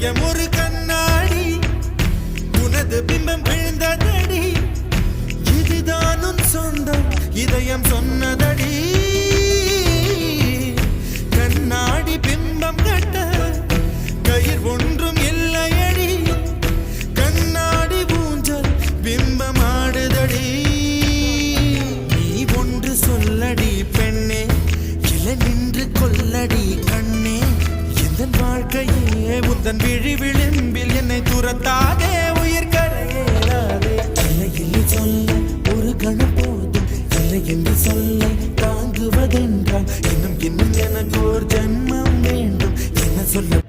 இதயம் ஒரு கண்ணாடி உனது பிம்பம் விழுந்ததடி இதுதான் உன் சொந்தம் இதயம் சொன்னதடி கண்ணாடி பிம்பம் கட்ட கயிர் ஒன்றும் இல்லையடி கண்ணாடி ஊஞ்சல் பிம்பம் ஆடுதடி நீ ஒன்று சொல்லடி பெண்ணே இலை நின்று கொல்லடி கண்ணே எந்தன் வாழ்க்கையே உந்தன் விழி விளிம்பில் என்னை துரத்தாதே உயிர் கரையேறாதே இல்லை இல்லை சொல்ல ஒரு கணம் போதும் இல்லை என்று சொல்ல தாங்குவதென்றால் இன்னும் இன்னும் எனக்கு ஒரு ஜன்மம் வேண்டும் என்ன சொல்ல